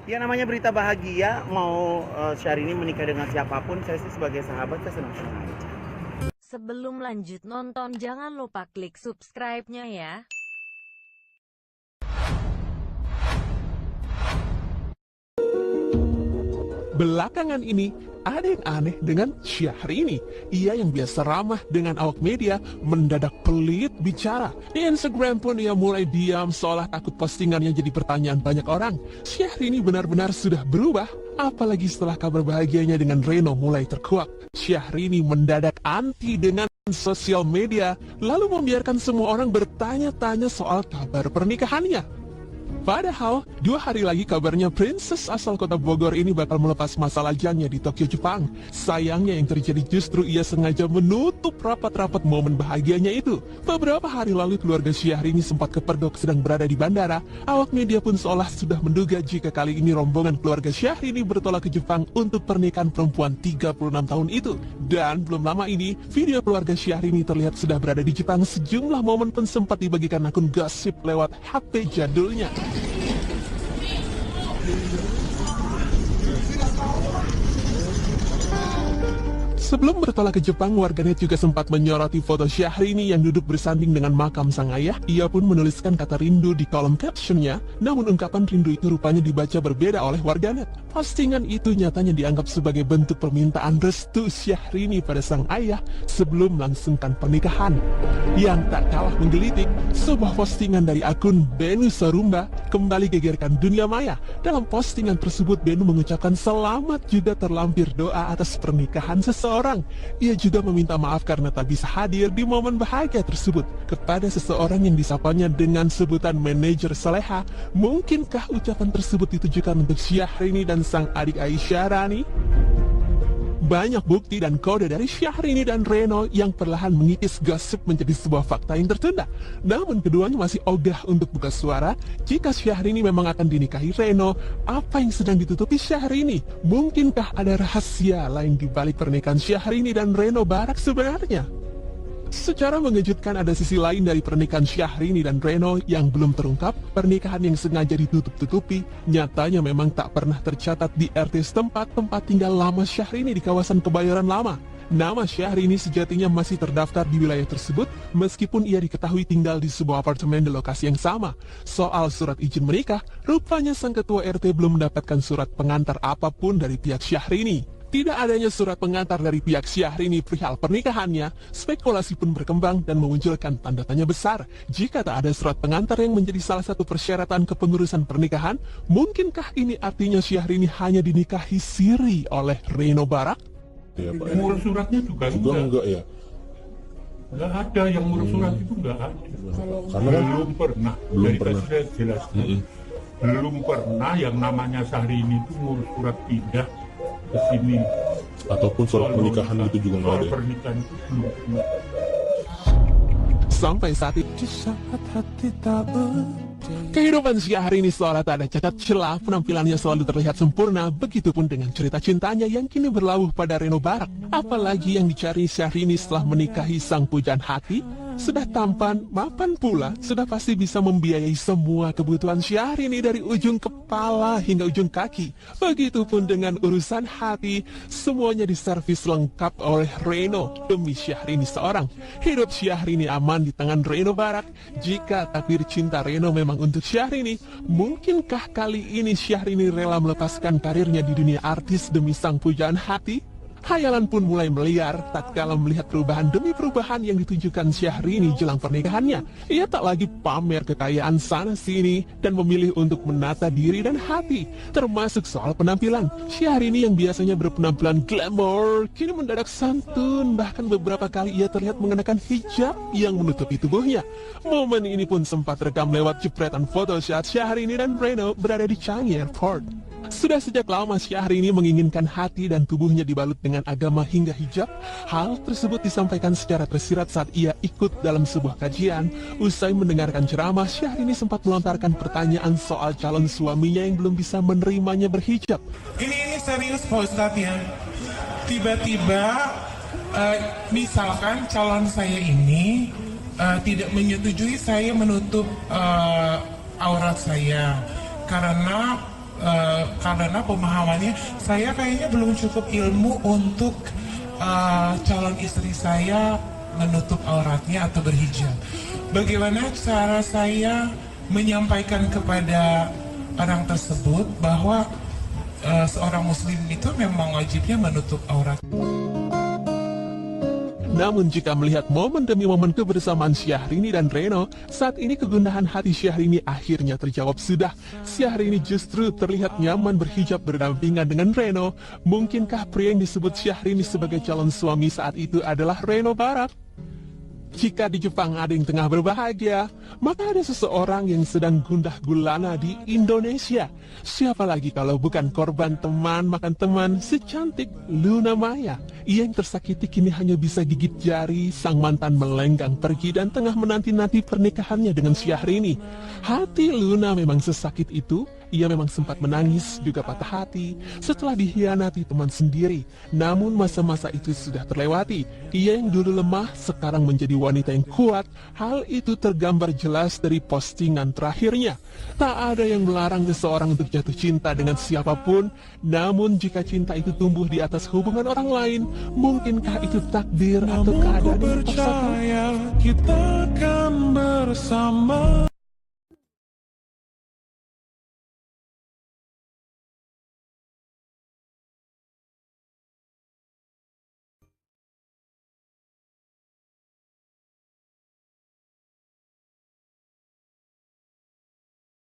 Ya namanya berita bahagia, mau Syahrini menikah dengan siapapun, saya sih sebagai sahabat saya senang-senang aja. Sebelum lanjut nonton, jangan lupa klik subscribe-nya ya. Belakangan ini, ada yang aneh dengan Syahrini. Ia yang biasa ramah dengan awak media, mendadak pelit bicara. Di Instagram pun ia mulai diam seolah takut postingannya jadi pertanyaan banyak orang. Syahrini benar-benar sudah berubah. Apalagi setelah kabar bahagianya dengan Reno mulai terkuak. Syahrini mendadak anti dengan sosial media, lalu membiarkan semua orang bertanya-tanya soal kabar pernikahannya. Padahal, 2 hari lagi kabarnya princess asal kota Bogor ini bakal melepas masa lajangnya di Tokyo, Jepang. Sayangnya yang terjadi justru ia sengaja menutup rapat-rapat momen bahagianya itu. Beberapa hari lalu keluarga Syahrini sempat kepergok sedang berada di bandara. Awak media pun seolah sudah menduga jika kali ini rombongan keluarga Syahrini bertolak ke Jepang untuk pernikahan perempuan 36 tahun itu. Dan belum lama ini, video keluarga Syahrini terlihat sudah berada di Jepang. Sejumlah momen pun sempat dibagikan akun gosip lewat HP jadulnya. Sebelum bertolak ke Jepang, warganet juga sempat menyoroti foto Syahrini yang duduk bersanding dengan makam sang ayah. Ia pun menuliskan kata rindu di kolom captionnya, namun ungkapan rindu itu rupanya dibaca berbeda oleh warganet. Postingan itu nyatanya dianggap sebagai bentuk permintaan restu Syahrini pada sang ayah sebelum melangsungkan pernikahan. Yang tak kalah menggelitik, sebuah postingan dari akun Benu Sarumba kembali gegerkan dunia maya. Dalam postingan tersebut, Benu mengucapkan selamat juga terlampir doa atas pernikahan seseorang. Ia juga meminta maaf karena tak bisa hadir di momen bahagia tersebut. Kepada seseorang yang disapanya dengan sebutan manajer Saleha, mungkinkah ucapan tersebut ditujukan untuk Syahrini dan sang adik Aisyah Rani? Banyak bukti dan kode dari Syahrini dan Reno yang perlahan mengikis gosip menjadi sebuah fakta yang tertunda. Namun keduanya masih ogah untuk buka suara. Jika Syahrini memang akan dinikahi Reno, apa yang sedang ditutupi Syahrini? Mungkinkah ada rahasia lain di balik pernikahan Syahrini dan Reno Barak sebenarnya? Secara mengejutkan, ada sisi lain dari pernikahan Syahrini dan Reno yang belum terungkap. Pernikahan yang sengaja ditutup-tutupi nyatanya memang tak pernah tercatat di RT setempat tempat tinggal lama Syahrini di kawasan Kebayoran Lama. Nama Syahrini sejatinya masih terdaftar di wilayah tersebut meskipun ia diketahui tinggal di sebuah apartemen di lokasi yang sama. Soal surat izin menikah, rupanya sang ketua RT belum mendapatkan surat pengantar apapun dari pihak Syahrini. Tidak adanya surat pengantar dari pihak Syahrini perihal pernikahannya, spekulasi pun berkembang dan memunculkan tanda tanya besar. Jika tak ada surat pengantar yang menjadi salah satu persyaratan kepengurusan pernikahan, mungkinkah ini artinya Syahrini hanya dinikahi siri oleh Reno Barak? Ya, Pak. Ngurus suratnya juga enggak ya? Enggak ada yang ngurus surat itu, enggak ada. Karena kan Belum pernah. belum Jadi pernah. saya jelaskan. Belum pernah yang namanya Syahrini itu ngurus surat pindah ke sini. ataupun surat pernikahan gitu juga nggak Soal ada. pernikahan itu belum. Sampai saat ini kehidupan Syahrini seolah tak ada cacat celah, penampilannya selalu terlihat sempurna. Begitupun dengan cerita cintanya yang kini berlabuh pada Reno Barak. Apalagi yang dicari Syahrini setelah menikahi sang pujaan hati? Sudah tampan, mapan pula, sudah pasti bisa membiayai semua kebutuhan Syahrini dari ujung kepala hingga ujung kaki. Begitupun dengan urusan hati, semuanya diservis lengkap oleh Reno demi Syahrini seorang. Hidup Syahrini aman di tangan Reno Barak. Jika takdir cinta Reno memang untuk Syahrini, mungkinkah kali ini Syahrini rela melepaskan karirnya di dunia artis demi sang pujaan hati? Hayalan pun mulai meliar tatkala melihat perubahan demi perubahan yang ditunjukkan Syahrini jelang pernikahannya. Ia tak lagi pamer kekayaan sana-sini dan memilih untuk menata diri dan hati, termasuk soal penampilan. Syahrini yang biasanya berpenampilan glamour, kini mendadak santun, bahkan beberapa kali ia terlihat mengenakan hijab yang menutupi tubuhnya. Momen ini pun sempat rekam lewat jepretan foto saat Syahrini dan Reno berada di Changi Airport. Sudah sejak lama Syahrini menginginkan hati dan tubuhnya dibalut dengan agama hingga hijab. Hal tersebut disampaikan secara tersirat saat ia ikut dalam sebuah kajian. Usai mendengarkan ceramah, Syahrini sempat melontarkan pertanyaan soal calon suaminya yang belum bisa menerimanya berhijab. Ini serius Pak Ustadz ya. Tiba-tiba misalkan calon saya ini tidak menyetujui saya menutup aurat saya karena karena pemahamannya saya kayaknya belum cukup ilmu untuk calon istri saya menutup auratnya atau berhijab. Bagaimana cara saya menyampaikan kepada orang tersebut bahwa seorang muslim itu memang wajibnya menutup aurat. Namun jika melihat momen demi momen kebersamaan Syahrini dan Reno, saat ini kegundahan hati Syahrini akhirnya terjawab sudah. Syahrini justru terlihat nyaman berhijab berdampingan dengan Reno. Mungkinkah pria yang disebut Syahrini sebagai calon suami saat itu adalah Reno Barak? Jika di Jepang ada yang tengah berbahagia, maka ada seseorang yang sedang gundah gulana di Indonesia. Siapa lagi kalau bukan korban teman makan teman secantik Luna Maya. Ia yang tersakiti kini hanya bisa gigit jari, sang mantan melenggang pergi dan tengah menanti-nanti pernikahannya dengan Syahrini. Hati Luna memang sesakit itu. Ia memang sempat menangis, juga patah hati setelah dikhianati teman sendiri. Namun masa-masa itu sudah terlewati. Ia yang dulu lemah sekarang menjadi wanita yang kuat. Hal itu tergambar jelas dari postingan terakhirnya. Tak ada yang melarang seseorang untuk jatuh cinta dengan siapapun. Namun jika cinta itu tumbuh di atas hubungan orang lain, mungkinkah itu takdir atau keadaan yang dipaksakan? Kita akan bersama.